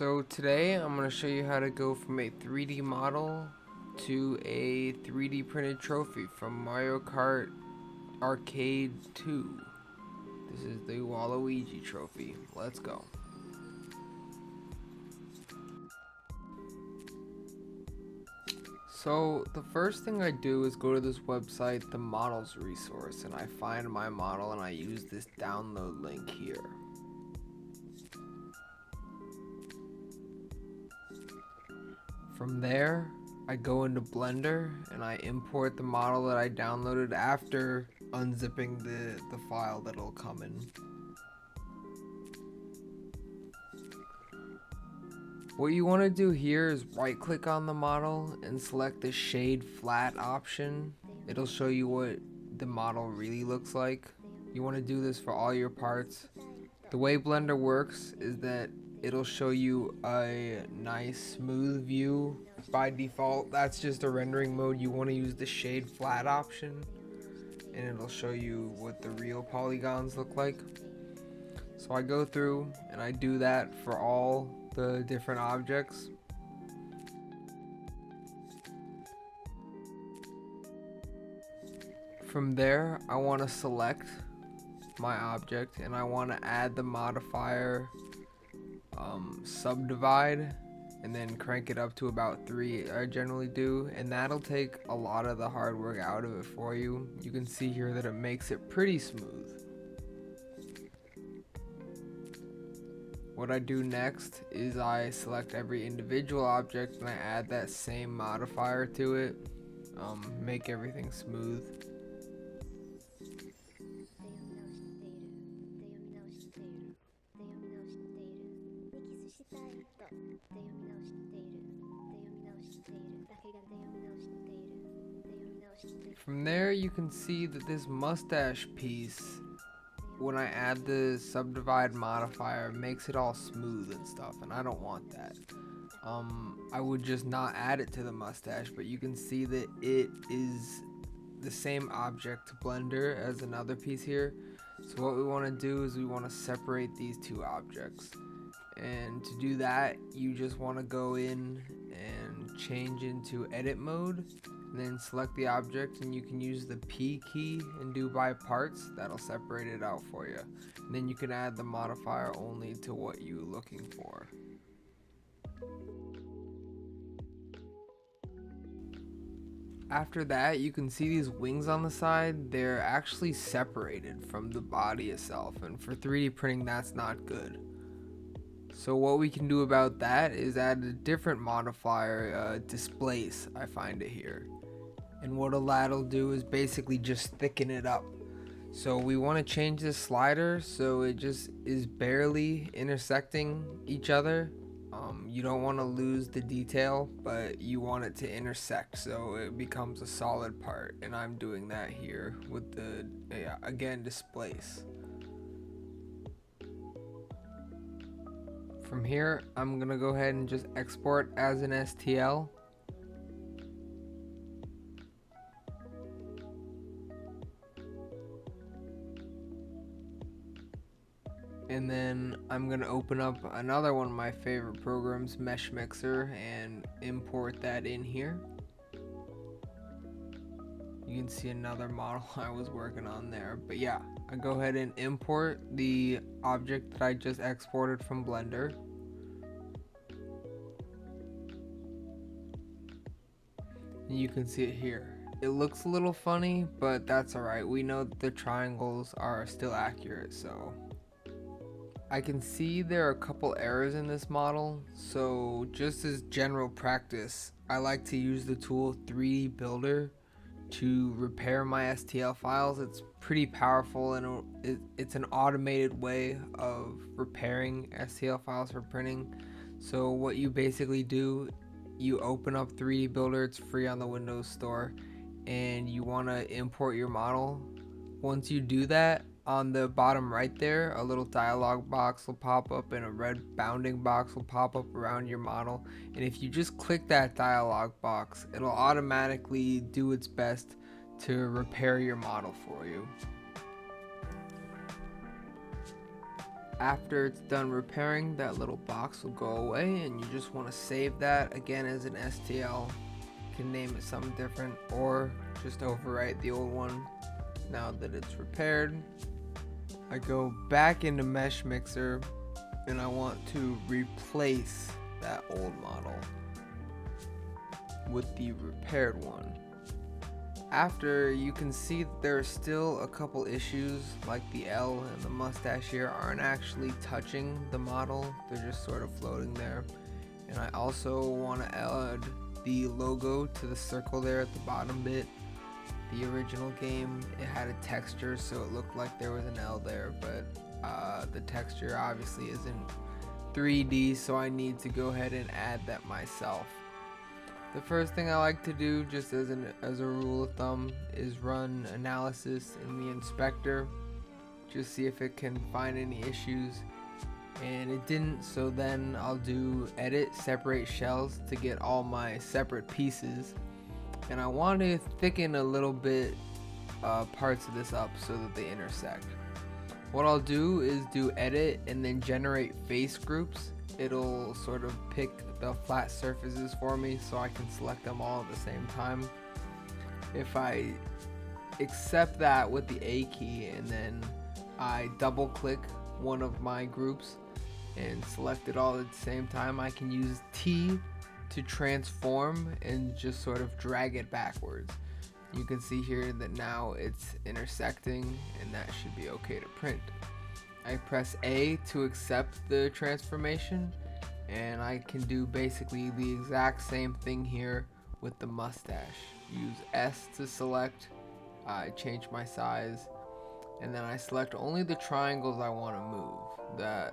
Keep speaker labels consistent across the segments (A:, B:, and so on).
A: So today I'm going to show you how to go from a 3D model to a 3D printed trophy from Mario Kart Arcade 2. This is the Waluigi trophy. Let's go. So the first thing I do is go to this website, the models resource, and I find my model and I use this download link here. From there, I go into Blender and I import the model that I downloaded after unzipping the file that it'll come in. What you want to do here is right click on the model and select the shade flat option. It'll show you what the model really looks like. You want to do this for all your parts. The way Blender works is that it'll show you a nice smooth view by default. That's just a rendering mode. You want to use the shade flat option and it'll show you what the real polygons look like. So I go through and I do that for all the different objects. From there, I want to select my object and I want to add the modifier subdivide and then crank it up to about 3. I generally do, and that'll take a lot of the hard work out of it for you. You can see here that it makes it pretty smooth. What I do next is I select every individual object and I add that same modifier to it, make everything smooth. From there you can see that this mustache piece, when I add the subdivide modifier, makes it all smooth and stuff, and I don't want that. I would just not add it to the mustache, but you can see that it is the same object to Blender as another piece here. So what we want to do is we want to separate these two objects, and to do that you just want to go in and change into edit mode and then select the object, and you can use the P key and do by parts. That'll separate it out for you, and then you can add the modifier only to what you're looking for. After that, you can see these wings on the side. They're actually separated from the body itself, and for 3D printing that's not good. So what we can do about that is add a different modifier, displace. I find it here, and what that'll do is basically just thicken it up. So we want to change this slider so it just is barely intersecting each other. You don't want to lose the detail, but you want it to intersect so it becomes a solid part, and I'm doing that here with the again, displace. From here, I'm gonna go ahead and just export as an STL. And then I'm gonna open up another one of my favorite programs, Mesh Mixer, and import that in here. You can see another model I was working on there, but yeah, I go ahead and import the object that I just exported from Blender. And you can see it here. It looks a little funny, but that's alright. We know that the triangles are still accurate, so. I can see there are a couple errors in this model, so just as general practice, I like to use the tool 3D Builder to repair my STL files. It's pretty powerful, and it's an automated way of repairing STL files for printing. So what you basically do, you open up 3D Builder, it's free on the Windows Store, and you want to import your model. Once you do that, on the bottom right there, a little dialog box will pop up and a red bounding box will pop up around your model, and if you just click that dialog box, it'll automatically do its best to repair your model for you. After it's done repairing, that little box will go away, and you just want to save that again as an STL. You can name it something different or just overwrite the old one. Now that it's repaired, I go back into Mesh Mixer and I want to replace that old model with the repaired one. After, you can see that there are still a couple issues, like the L and the mustache here aren't actually touching the model, they're just sort of floating there. And I also want to add the logo to the circle there at the bottom bit. The original game, it had a texture, so it looked like there was an L there, but the texture obviously isn't 3D, so I need to go ahead and add that myself. The first thing I like to do, just as a rule of thumb, is run analysis in the inspector, just see if it can find any issues, and it didn't, so then I'll do edit separate shells to get all my separate pieces. And I want to thicken a little bit parts of this up so that they intersect. What I'll do is do edit and then generate face groups. It'll sort of pick the flat surfaces for me so I can select them all at the same time. If I accept that with the A key and then I double click one of my groups and select it all at the same time, I can use T to transform and just sort of drag it backwards. You can see here that now it's intersecting, and that should be okay to print. I press A to accept the transformation, and I can do basically the exact same thing here with the mustache. Use S to select, I change my size, and then I select only the triangles I want to move.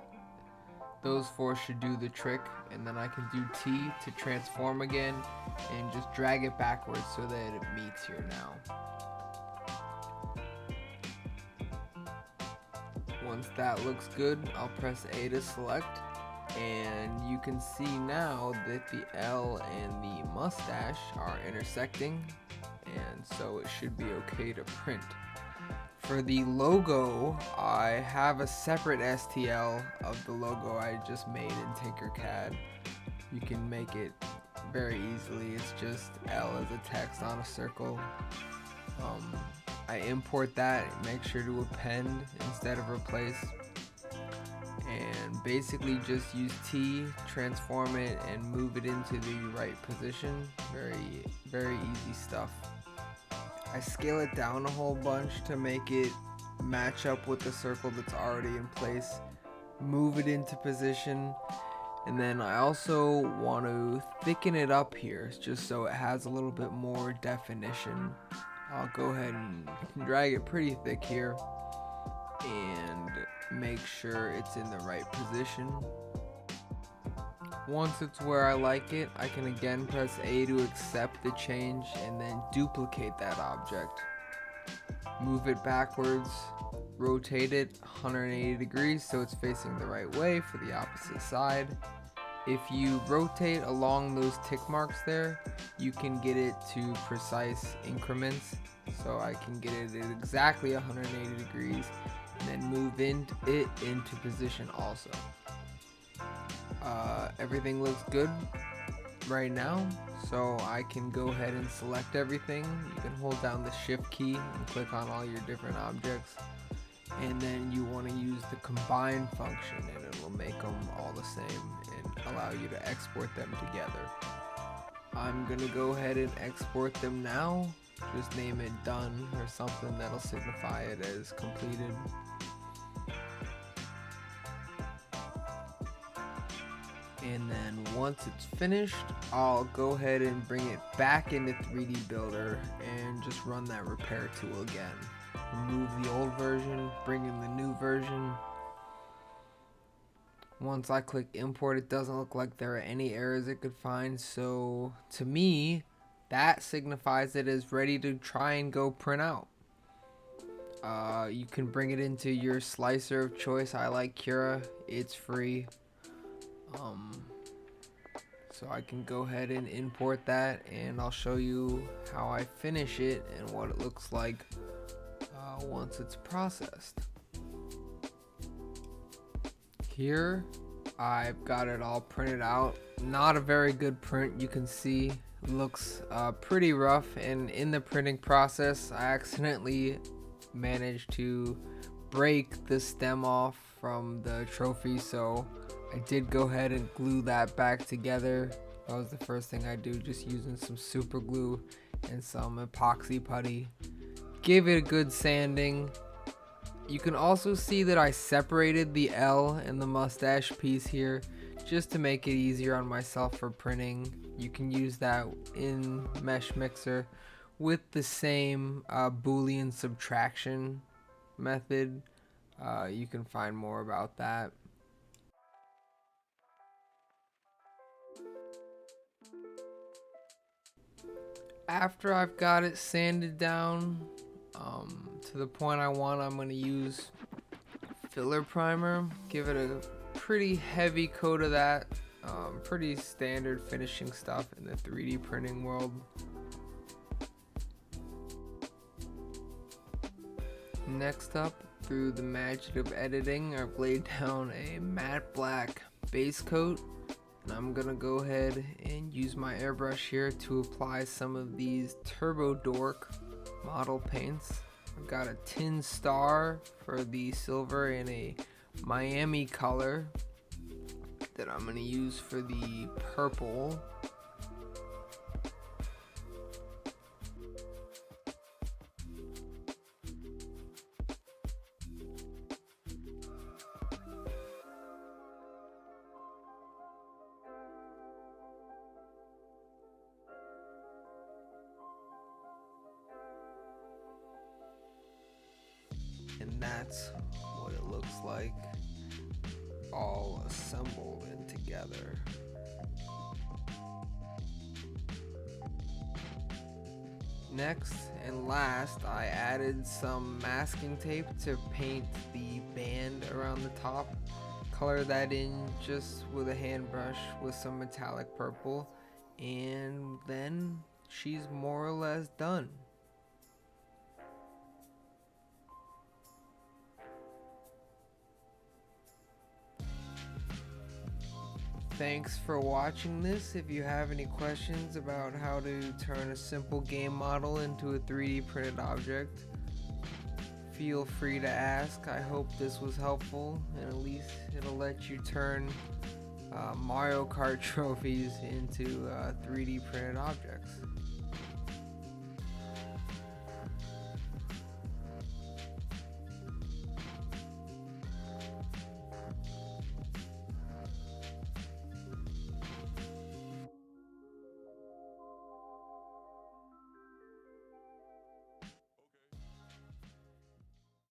A: Those four should do the trick, and then I can do T to transform again and just drag it backwards so that it meets here now. Once that looks good, I'll press A to select, and you can see now that the L and the mustache are intersecting, and so it should be okay to print. For the logo, I have a separate STL of the logo I just made in Tinkercad. You can make it very easily. It's just L as a text on a circle. I import that, make sure to append instead of replace, and basically just use T, transform it, and move it into the right position. Very, very easy stuff. I scale it down a whole bunch to make it match up with the circle that's already in place, move it into position, and then I also want to thicken it up here just so it has a little bit more definition. I'll go ahead and drag it pretty thick here and make sure it's in the right position. Once it's where I like it, I can again press A to accept the change and then duplicate that object. Move it backwards, rotate it 180 degrees so it's facing the right way for the opposite side. If you rotate along those tick marks there, you can get it to precise increments. So I can get it at exactly 180 degrees and then move it into position also. Everything looks good right now, so I can go ahead and select everything. You can hold down the shift key and click on all your different objects, and then you want to use the combine function and it will make them all the same and allow you to export them together. I'm gonna go ahead and export them now. Just name it done or something that'll signify it as completed. And then once it's finished, I'll go ahead and bring it back into 3D Builder and just run that repair tool again. Remove the old version, bring in the new version. Once I click import, it doesn't look like there are any errors it could find, so to me, that signifies it is ready to try and go print out. You can bring it into your slicer of choice. I like Cura, it's free. So I can go ahead and import that, and I'll show you how I finish it and what it looks like once it's processed. Here, I've got it all printed out. Not a very good print, you can see. Looks pretty rough, and in the printing process, I accidentally managed to break the stem off from the trophy, so I did go ahead and glue that back together. That was the first thing I do, just using some super glue and some epoxy putty. Give it a good sanding. You can also see that I separated the L and the mustache piece here just to make it easier on myself for printing. You can use that in Mesh Mixer with the same Boolean subtraction method. You can find more about that. After I've got it sanded down to the point I want, I'm going to use filler primer. Give it a pretty heavy coat of that. Pretty standard finishing stuff in the 3D printing world. Next up, through the magic of editing, I've laid down a matte black base coat. And I'm gonna go ahead and use my airbrush here to apply some of these Turbo Dork model paints. I've got a tin star for the silver and a Miami color that I'm gonna use for the purple. And that's what it looks like, all assembled and together. Next and last, I added some masking tape to paint the band around the top. Color that in just with a hand brush with some metallic purple, and then she's more or less done. Thanks for watching this. If you have any questions about how to turn a simple game model into a 3D printed object, feel free to ask. I hope this was helpful, and at least it'll let you turn Mario Kart trophies into 3D printed objects.